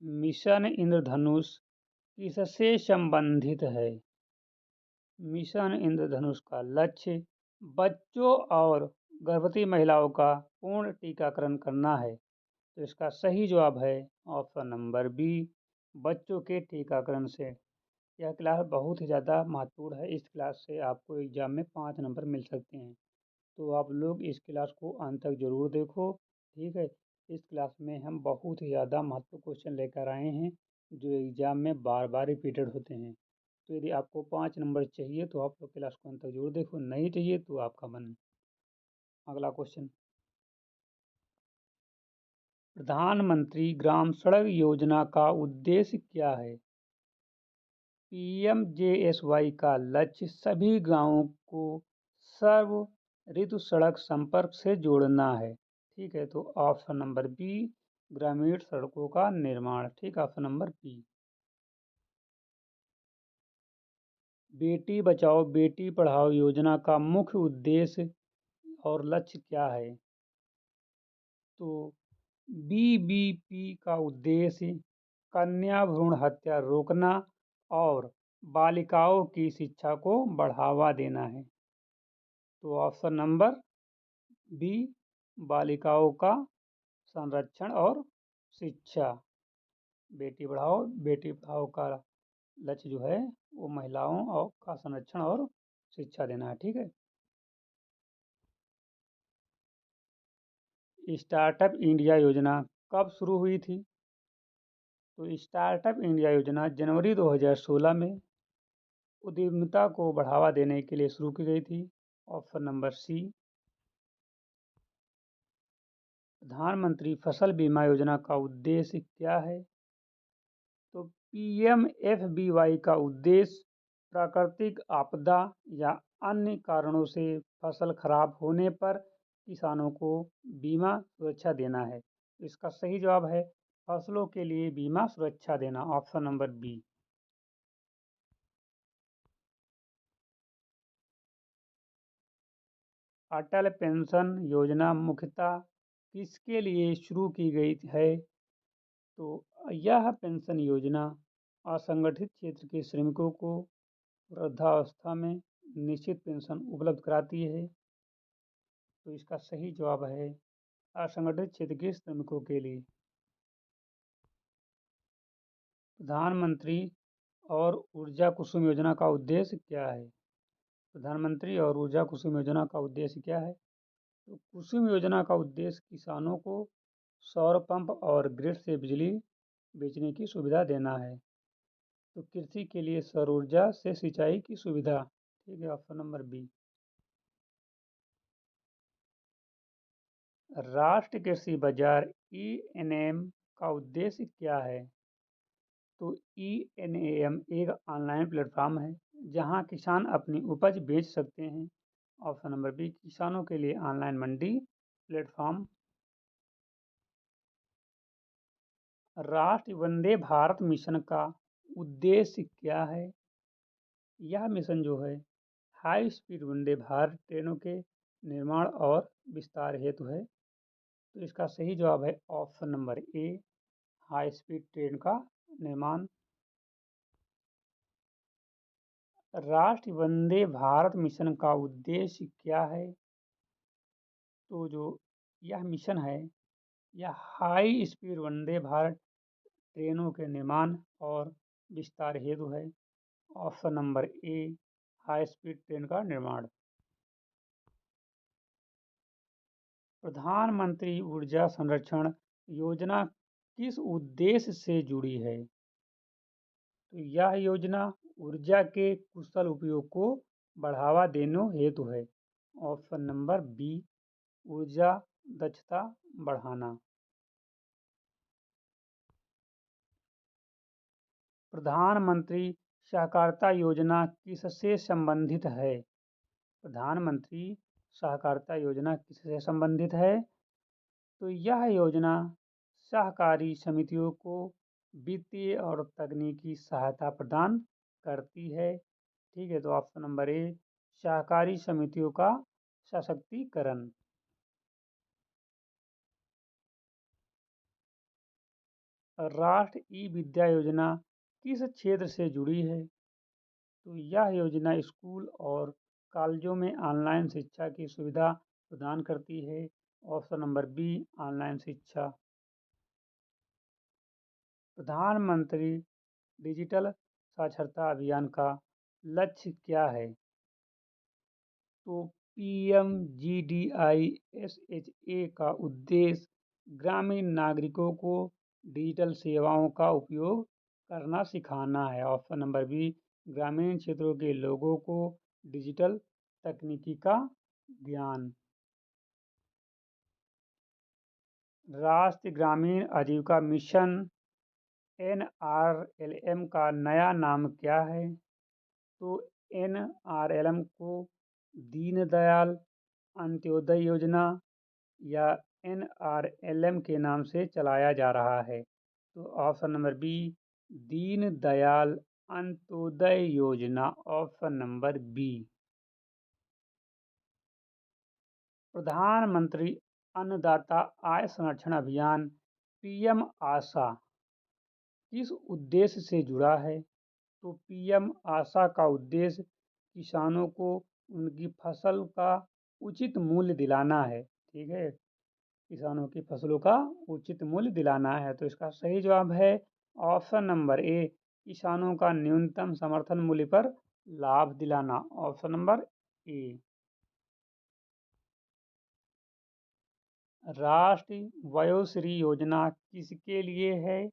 Mission इंद्रधनुष किससे संबंधित है? मिशन इंद्रधनुष का लक्ष्य बच्चों और गर्भवती महिलाओं का पूर्ण टीकाकरण करना है। तो इसका सही जवाब है ऑप्शन नंबर बी, बच्चों के टीकाकरण से। यह क्लास बहुत ही ज़्यादा महत्वपूर्ण है। इस क्लास से आपको एग्जाम में 5 नंबर मिल सकते हैं। तो आप लोग इस क्लास को अंत तक ज़रूर देखो, ठीक है। इस क्लास में हम बहुत ही ज़्यादा महत्वपूर्ण क्वेश्चन लेकर आए हैं जो एग्ज़ाम में बार बार रिपीटेड होते हैं। तो यदि आपको 5 नंबर चाहिए तो आप लोग क्लास को अंत तक जरूर देखो, नहीं चाहिए तो आपका मन। अगला क्वेश्चन, प्रधानमंत्री ग्राम सड़क योजना का उद्देश्य क्या है? पीएमजेएसवाई का लक्ष्य सभी गांवों को सर्व ऋतु सड़क संपर्क से जोड़ना है, ठीक है। तो ऑप्शन नंबर बी, ग्रामीण सड़कों का निर्माण, ठीक, option number B. Beti Bachao Beti Padhao योजना का मुख्य उद्देश्य और लक्ष्य क्या है? तो बीबीपी का उद्देश्य कन्या भ्रूण हत्या रोकना और बालिकाओं की शिक्षा को बढ़ावा देना है। तो ऑप्शन नंबर बी, बालिकाओं का संरक्षण और शिक्षा। बेटी पढ़ाओ का लक्ष्य जो है वो महिलाओं और का संरक्षण और शिक्षा देना है, ठीक है। स्टार्टअप इंडिया योजना कब शुरू हुई थी? तो स्टार्टअप इंडिया योजना जनवरी 2016 में उद्यमिता को बढ़ावा देने के लिए शुरू की गई थी। Option number C. प्रधानमंत्री फसल बीमा योजना का उद्देश्य क्या है? तो पीएमएफबीवाई का उद्देश्य प्राकृतिक आपदा या अन्य कारणों से फसल खराब होने पर किसानों को बीमा सुरक्षा देना है। इसका सही जवाब है फसलों के लिए बीमा सुरक्षा देना, ऑप्शन नंबर बी। अटल पेंशन योजना मुख्यतः किसके लिए शुरू की गई है? तो यह पेंशन योजना असंगठित क्षेत्र के श्रमिकों को वृद्धावस्था में निश्चित पेंशन उपलब्ध कराती है। तो इसका सही जवाब है असंगठित क्षेत्र के श्रमिकों के लिए। प्रधानमंत्री और ऊर्जा कुसुम योजना का उद्देश्य क्या है? प्रधानमंत्री और ऊर्जा कुसुम योजना का उद्देश्य क्या है? तो कुसुम योजना का उद्देश्य किसानों को सौर पंप और ग्रिड से बिजली बेचने की सुविधा देना है। तो कृषि के लिए सौर ऊर्जा से सिंचाई की सुविधा, ठीक है, ऑप्शन नंबर बी। राष्ट्रीय कृषि बाजार ईएनएम का उद्देश्य क्या है? तो ईएनएम एक ऑनलाइन प्लेटफॉर्म है जहां किसान अपनी उपज बेच सकते हैं। ऑप्शन नंबर बी, किसानों के लिए ऑनलाइन मंडी प्लेटफॉर्म। राष्ट्रीय वंदे भारत मिशन का उद्देश्य क्या है? यह मिशन जो है हाई स्पीड वंदे भारत ट्रेनों के निर्माण और विस्तार हेतु है। तो इसका सही जवाब है option number A, high speed train का निर्माण। राष्ट्रीय वंदे भारत मिशन का उद्देश्य क्या है? तो जो यह मिशन है यह हाई स्पीड वंदे भारत ट्रेनों के निर्माण और विस्तार हेतु है। Option number A, high speed train का निर्माण। प्रधानमंत्री ऊर्जा संरक्षण योजना किस उद्देश्य से जुड़ी है? तो यह योजना ऊर्जा के कुशल उपयोग को बढ़ावा देने हेतु है। ऑप्शन नंबर बी, ऊर्जा दक्षता बढ़ाना। प्रधानमंत्री सहकारिता योजना किससे संबंधित है? प्रधानमंत्री सहकारिता योजना किससे संबंधित है? तो यह योजना सहकारी समितियों को वित्तीय और तकनीकी सहायता प्रदान करती है, ठीक है। तो ऑप्शन नंबर ए, सहकारी समितियों का सशक्तिकरण। राष्ट्र ई विद्या योजना किस क्षेत्र से जुड़ी है? तो यह योजना स्कूल और कॉलेजों में ऑनलाइन शिक्षा की सुविधा प्रदान करती है। ऑप्शन नंबर बी, ऑनलाइन शिक्षा। प्रधानमंत्री डिजिटल साक्षरता अभियान का लक्ष्य क्या है? तो PMGDISHA का उद्देश्य ग्रामीण नागरिकों को डिजिटल सेवाओं का उपयोग करना सिखाना है। ऑप्शन नंबर बी, ग्रामीण क्षेत्रों के लोगों को डिजिटल तकनीकी का ज्ञान। राष्ट्रीय ग्रामीण आजीविका मिशन NRLM का नया नाम क्या है? तो NRLM को दीनदयाल अंत्योदय योजना या NRLM के नाम से चलाया जा रहा है। तो option number b, Deendayal Antyodaya Yojana. Option number b. Pradhanmantri Annadata आय संरक्षण अभियान PM आशा किस उद्देश्य से जुड़ा है? तो PM आशा का उद्देश्य किसानों को उनकी फसल का उचित मूल्य दिलाना है। ठीक है, किसानों की फसलों का उचित मूल्य दिलाना है। तो इसका सही जवाब है ऑप्शन नंबर ए, किसानों का न्यूनतम समर्थन मूल्य पर लाभ दिलाना। Option number A. राष्ट्रीय वयोश्री योजना किसके लिए है?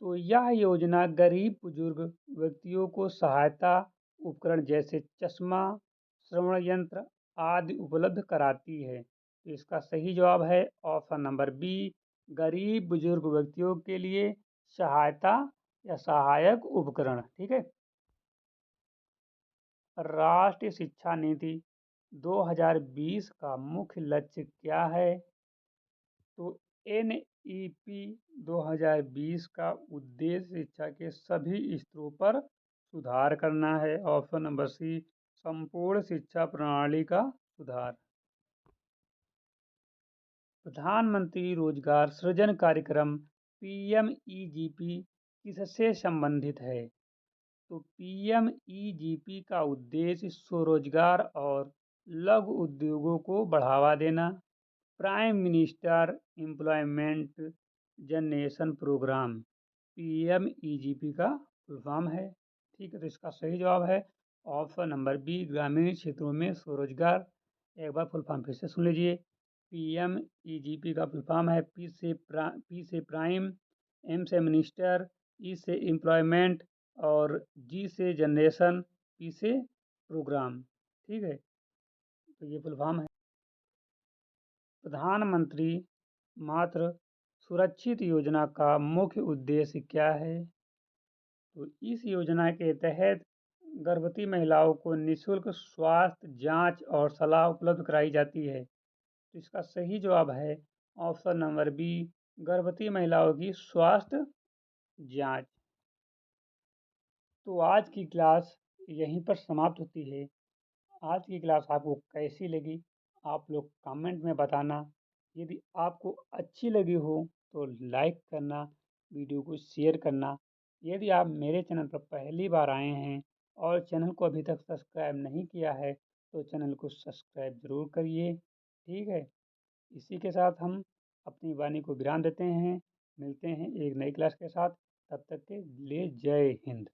तो यह योजना गरीब बुजुर्ग व्यक्तियों को सहायता उपकरण जैसे चश्मा, श्रवण यंत्र आदि उपलब्ध कराती है। तो इसका सही जवाब है ऑप्शन नंबर बी, गरीब बुजुर्ग व्यक्तियों के लिए सहायता या सहायक उपकरण। ठीक है। राष्ट्रीय शिक्षा नीति 2020 का मुख्य लक्ष्य क्या है? तो NEP 2020 का उद्देश्य शिक्षा के सभी स्तरों पर सुधार करना है। ऑप्शन नंबर सी, संपूर्ण शिक्षा प्रणाली का सुधार। प्रधानमंत्री रोजगार सृजन कार्यक्रम PMEGP किससे संबंधित है? तो PMEGP का उद्देश्य स्वरोजगार और लघु उद्योगों को बढ़ावा देना। Prime minister employment generation programme PMEGP का फुल फॉर्म है। ठीक है, तो इसका सही जवाब है ऑप्शन नंबर बी, ग्रामीण क्षेत्रों में स्वरोजगार। एक बार फुल फॉर्म फिर से सुन लीजिए। PMEGP का फुल फॉर्म है पी से प्राइम, M से मिनिस्टर, E से एम्प्लॉयमेंट और G से जनरेशन, P से प्रोग्राम। ठीक है, तो ये फुल फॉर्म है। प्रधानमंत्री मातृ सुरक्षित योजना का मुख्य उद्देश्य क्या है? तो इस योजना के तहत गर्भवती महिलाओं को निःशुल्क स्वास्थ्य जांच और सलाह उपलब्ध कराई जाती है। तो इसका सही जवाब है ऑप्शन नंबर बी, गर्भवती महिलाओं की स्वास्थ्य जांच। तो आज की क्लास यहीं पर समाप्त होती है। आज की क्लास आपको कैसी लगी आप लोग कमेंट में बताना। यदि आपको अच्छी लगी हो तो लाइक करना, वीडियो को शेयर करना। यदि आप मेरे चैनल पर पहली बार आए हैं और चैनल को अभी तक सब्सक्राइब नहीं किया है तो चैनल को सब्सक्राइब ज़रूर करिए। ठीक है, इसी के साथ हम अपनी वाणी को विराम देते हैं। मिलते हैं एक नई क्लास के साथ, तब तक के लिए जय हिंद।